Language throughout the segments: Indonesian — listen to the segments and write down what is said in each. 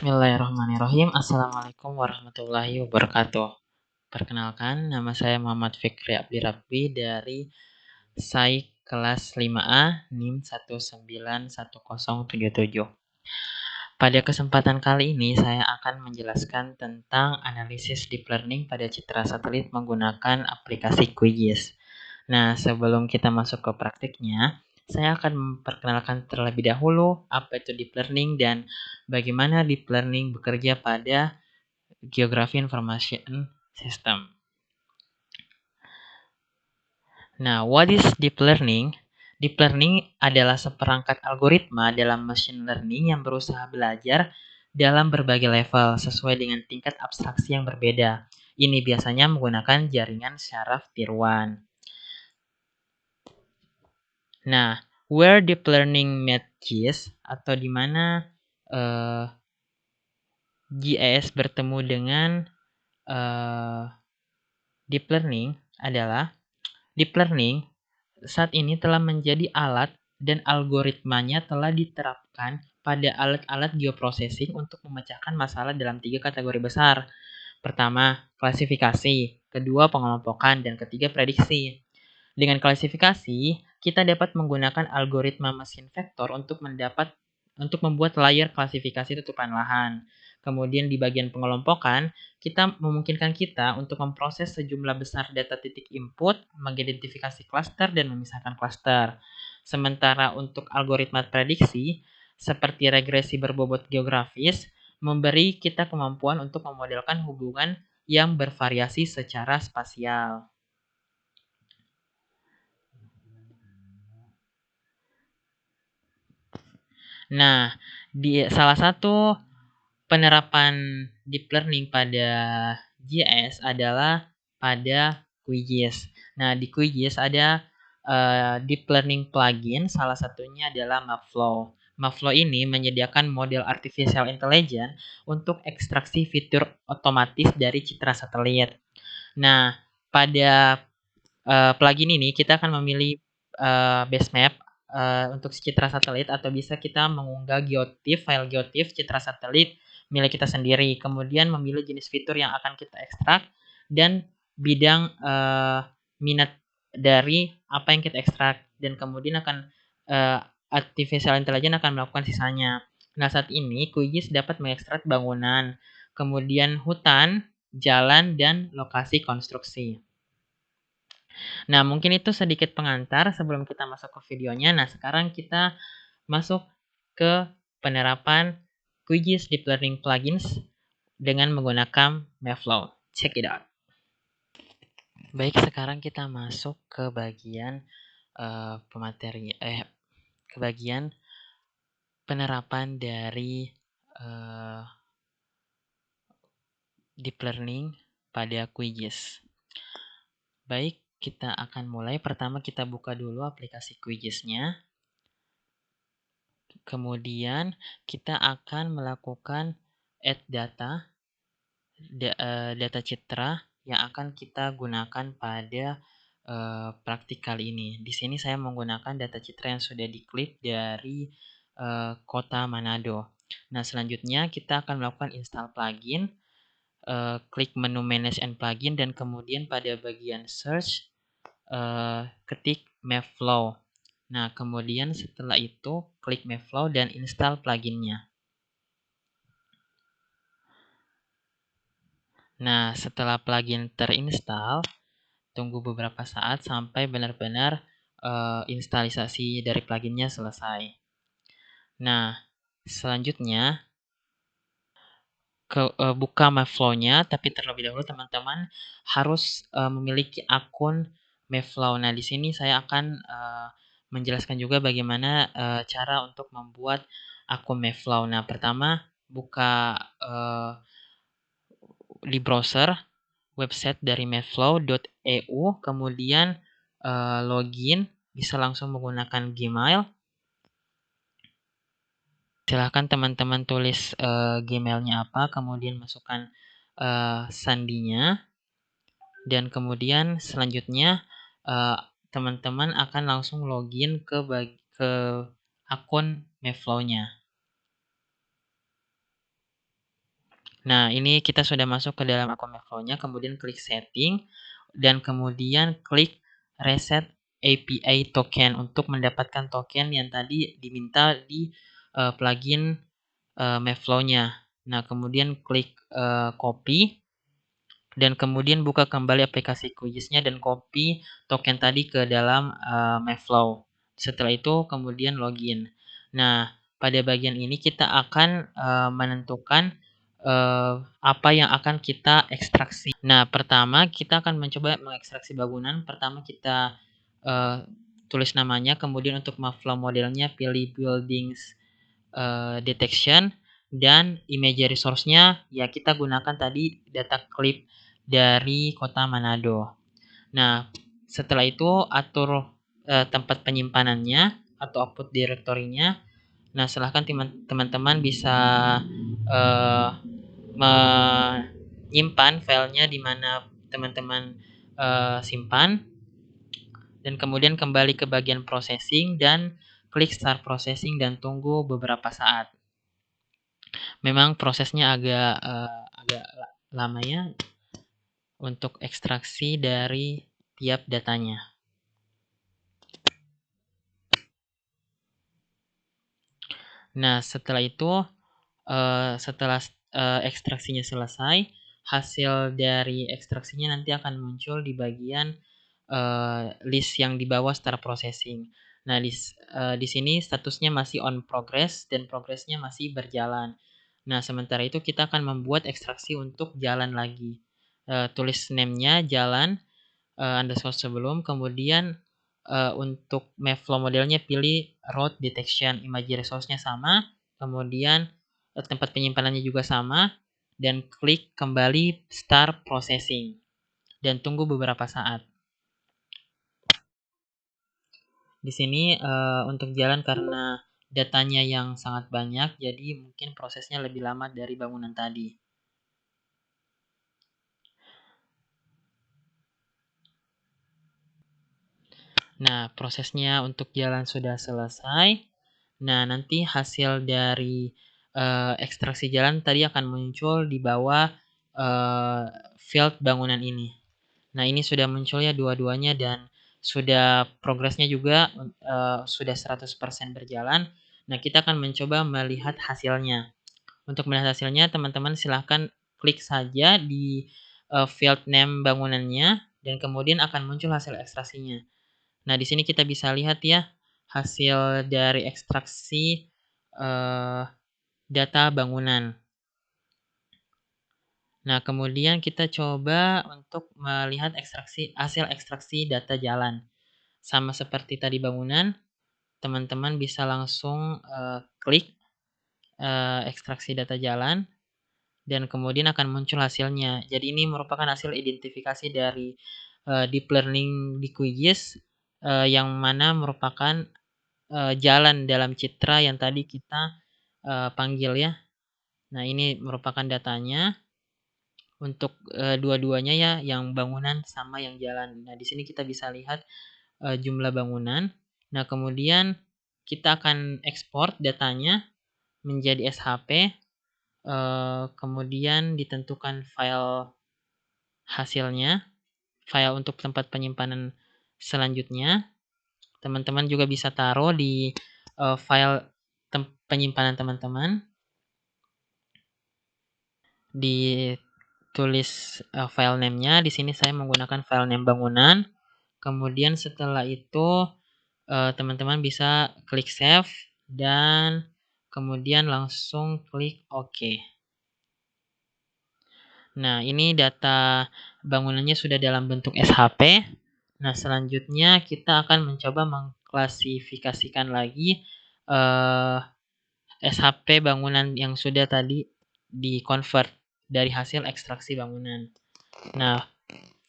Bismillahirrahmanirrahim. Assalamualaikum warahmatullahi wabarakatuh. Perkenalkan, nama saya Muhammad Fikri Abdirabbi dari SAIK kelas 5A NIM 1910077. Pada kesempatan kali ini saya akan menjelaskan tentang analisis deep learning pada citra satelit menggunakan aplikasi QGIS. Nah, sebelum kita masuk ke praktiknya, saya akan memperkenalkan terlebih dahulu apa itu deep learning dan bagaimana deep learning bekerja pada Geography Information System. Nah, what is deep learning? Deep learning adalah seperangkat algoritma dalam machine learning yang berusaha belajar dalam berbagai level sesuai dengan tingkat abstraksi yang berbeda. Ini biasanya menggunakan jaringan syaraf tiruan. Nah, where deep learning meet GIS atau di mana GIS bertemu dengan deep learning adalah deep learning saat ini telah menjadi alat dan algoritmanya telah diterapkan pada alat-alat geoprocessing untuk memecahkan masalah dalam 3 kategori besar. Pertama, klasifikasi, kedua, pengelompokan, dan ketiga, prediksi. Dengan klasifikasi, kita dapat menggunakan algoritma mesin vektor untuk membuat layar klasifikasi tutupan lahan. Kemudian di bagian pengelompokan, kita memungkinkan kita untuk memproses sejumlah besar data titik input, mengidentifikasi klaster dan memisahkan klaster. Sementara untuk algoritma prediksi, seperti regresi berbobot geografis, memberi kita kemampuan untuk memodelkan hubungan yang bervariasi secara spasial. Nah, di salah satu penerapan deep learning pada GIS adalah pada QGIS. Nah, di QGIS ada deep learning plugin, salah satunya adalah Mapflow. Mapflow ini menyediakan model artificial intelligence untuk ekstraksi fitur otomatis dari citra satelit. Nah, pada plugin ini kita akan memilih base map untuk citra satelit, atau bisa kita mengunggah geotiff, file geotiff citra satelit milik kita sendiri. Kemudian memilih jenis fitur yang akan kita ekstrak dan bidang minat dari apa yang kita ekstrak, dan kemudian akan artificial intelligence akan melakukan sisanya. Nah, saat ini QGIS dapat mengekstrak bangunan, kemudian hutan, jalan, dan lokasi konstruksi. Nah, mungkin itu sedikit pengantar sebelum kita masuk ke videonya. Nah, sekarang kita masuk ke penerapan QGIS Deep Learning Plugins dengan menggunakan Mapflow. Check it out. Baik, sekarang kita masuk ke bagian ke bagian penerapan dari Deep Learning pada QGIS. Baik, kita akan mulai. Pertama kita buka dulu aplikasi QGIS-nya. Kemudian kita akan melakukan add data citra yang akan kita gunakan pada praktik kali ini. Di sini saya menggunakan data citra yang sudah diklik dari kota Manado. Nah, selanjutnya kita akan melakukan install plugin, klik menu manage and plugin, dan kemudian pada bagian search ketik Mapflow. Nah, kemudian setelah itu klik Mapflow dan install pluginnya. Nah, setelah plugin terinstall, tunggu beberapa saat sampai benar-benar instalisasi dari pluginnya selesai. Nah, selanjutnya buka Mapflow-nya, tapi terlebih dahulu teman-teman harus memiliki akun Mapflow. Nah, di sini saya akan menjelaskan juga bagaimana cara untuk membuat akun Mapflow. Nah, pertama buka di browser website dari mapflow.eu, kemudian login, bisa langsung menggunakan Gmail. Silahkan teman-teman tulis Gmailnya apa, kemudian masukkan sandinya, dan kemudian selanjutnya teman-teman akan langsung login ke akun Mapflow-nya. Nah, ini kita sudah masuk ke dalam akun Maveflow-nya, kemudian klik setting, dan kemudian klik reset API token untuk mendapatkan token yang tadi diminta di plugin Maveflow-nya. Nah, kemudian klik copy, dan kemudian buka kembali aplikasi QGIS-nya dan copy token tadi ke dalam Maveflow. Setelah itu kemudian login. Nah, pada bagian ini kita akan menentukan apa yang akan kita ekstraksi. Nah, pertama kita akan mencoba mengekstraksi bangunan. Pertama kita tulis namanya, kemudian untuk Maveflow modelnya pilih buildings detection, dan imagery source-nya ya kita gunakan tadi data clip dari kota Manado. Nah, setelah itu atur tempat penyimpanannya atau output directory-nya. Nah, silahkan teman-teman bisa menyimpan filenya di mana teman-teman simpan, dan kemudian kembali ke bagian processing dan klik start processing dan tunggu beberapa saat. Memang prosesnya agak lama ya untuk ekstraksi dari tiap datanya. Nah, setelah itu setelah ekstraksinya selesai, hasil dari ekstraksinya nanti akan muncul di bagian list yang di bawah start processing. Nah, di sini statusnya masih on progress dan progressnya masih berjalan. Nah, sementara itu kita akan membuat ekstraksi untuk jalan lagi. Tulis name-nya jalan underscore sebelum, kemudian untuk Maveflow modelnya pilih road detection, imagery source-nya sama, kemudian tempat penyimpanannya juga sama, dan klik kembali start processing dan tunggu beberapa saat. Di sini untuk jalan karena datanya yang sangat banyak, jadi mungkin prosesnya lebih lama dari bangunan tadi. Nah, prosesnya untuk jalan sudah selesai. Nah, nanti hasil dari ekstraksi jalan tadi akan muncul di bawah field bangunan ini. Nah, ini sudah muncul ya dua-duanya, dan sudah progresnya juga sudah 100% berjalan. Nah, kita akan mencoba melihat hasilnya. Untuk melihat hasilnya, teman-teman silahkan klik saja di field name bangunannya, dan kemudian akan muncul hasil ekstraksinya. Nah, di sini kita bisa lihat ya hasil dari ekstraksi data bangunan. Nah, kemudian kita coba untuk melihat hasil ekstraksi data jalan. Sama seperti tadi bangunan, teman-teman bisa langsung klik ekstraksi data jalan, dan kemudian akan muncul hasilnya. Jadi ini merupakan hasil identifikasi dari deep learning di QGIS yang mana merupakan jalan dalam citra yang tadi kita panggil ya. Nah, ini merupakan datanya untuk dua-duanya ya, yang bangunan sama yang jalan. Nah, di sini kita bisa lihat jumlah bangunan. Nah, kemudian kita akan ekspor datanya menjadi SHP, kemudian ditentukan file hasilnya, file untuk tempat penyimpanan selanjutnya. Teman-teman juga bisa taruh di file penyimpanan teman-teman, ditulis file name-nya. Di sini saya menggunakan file name bangunan. Kemudian setelah itu teman-teman bisa klik save dan kemudian langsung klik OK. Nah, ini data bangunannya sudah dalam bentuk SHP. Nah, selanjutnya kita akan mencoba mengklasifikasikan lagi SHP bangunan yang sudah tadi di-convert dari hasil ekstraksi bangunan. Nah,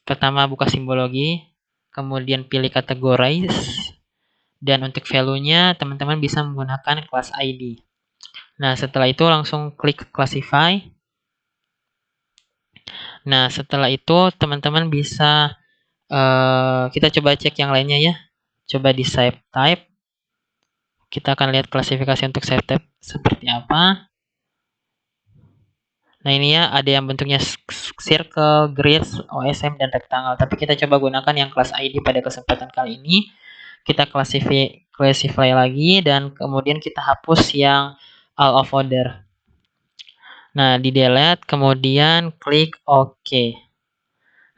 pertama buka simbologi, kemudian pilih categorize, dan untuk value-nya teman-teman bisa menggunakan class ID. Nah, setelah itu langsung klik classify. Nah, setelah itu teman-teman bisa kita coba cek yang lainnya ya. Coba di save type. Kita akan lihat klasifikasi untuk save type seperti apa. Nah, ini ya ada yang bentuknya circle, grid, OSM, dan rectangle. Tapi kita coba gunakan yang class ID pada kesempatan kali ini. Kita classify lagi dan kemudian kita hapus yang all of order. Nah, di delete, kemudian klik OK.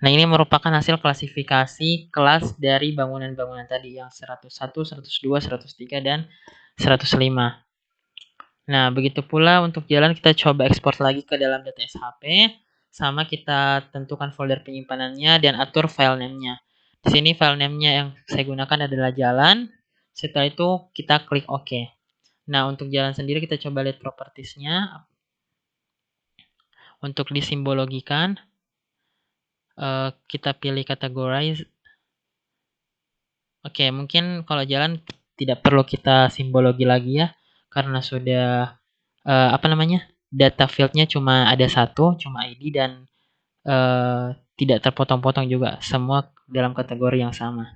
Nah, ini merupakan hasil klasifikasi kelas dari bangunan-bangunan tadi yang 101, 102, 103, dan 105. Nah, begitu pula untuk jalan kita coba ekspor lagi ke dalam data SHP, sama kita tentukan folder penyimpanannya dan atur file name-nya. Di sini file name-nya yang saya gunakan adalah jalan. Setelah itu kita klik OK. Nah, untuk jalan sendiri kita coba lihat propertiesnya. Untuk disimbologikan, kita pilih categorize. Oke, mungkin kalau jalan tidak perlu kita simbologi lagi ya, karena sudah apa namanya, data fieldnya cuma ada satu, cuma ID dan tidak terpotong-potong juga, semua dalam kategori yang sama.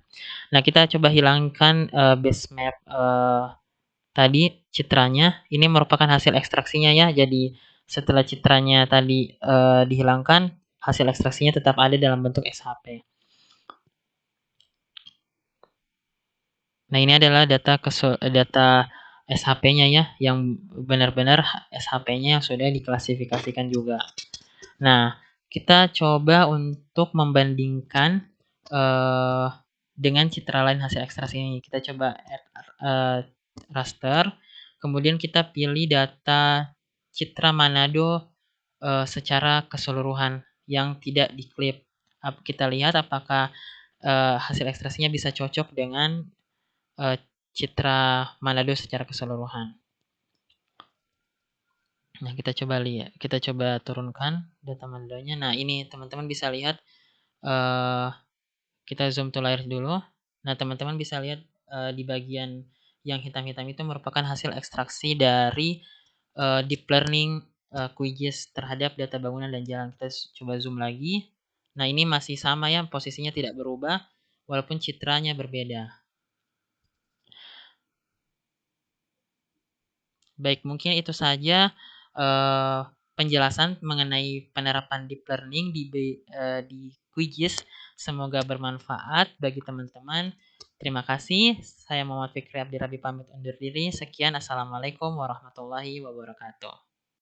Nah, kita coba hilangkan base map tadi citranya. Ini merupakan hasil ekstraksinya ya. Jadi setelah citranya tadi dihilangkan, hasil ekstraksinya tetap ada dalam bentuk SHP. Nah, ini adalah data SHP-nya ya, yang benar-benar SHP-nya yang sudah diklasifikasikan juga. Nah, kita coba untuk membandingkan dengan citra lain hasil ekstraksi ini. Kita coba add raster, kemudian kita pilih data citra Manado secara keseluruhan yang tidak diklip. Kita lihat apakah hasil ekstraksinya bisa cocok dengan citra Manado secara keseluruhan. Nah, kita coba turunkan data Manadonya. Nah, ini teman-teman bisa lihat, kita zoom to layar dulu. Nah, teman-teman bisa lihat di bagian yang hitam-hitam itu merupakan hasil ekstraksi dari deep learning QGIS terhadap data bangunan dan jalan. Kita coba zoom lagi. Nah, ini masih sama ya, posisinya tidak berubah walaupun citranya berbeda. Baik, mungkin itu saja penjelasan mengenai penerapan deep learning di QGIS. Semoga bermanfaat bagi teman-teman. Terima kasih. Saya Muhammad Fikri Abdirabi pamit undur diri. Sekian. Assalamualaikum warahmatullahi wabarakatuh.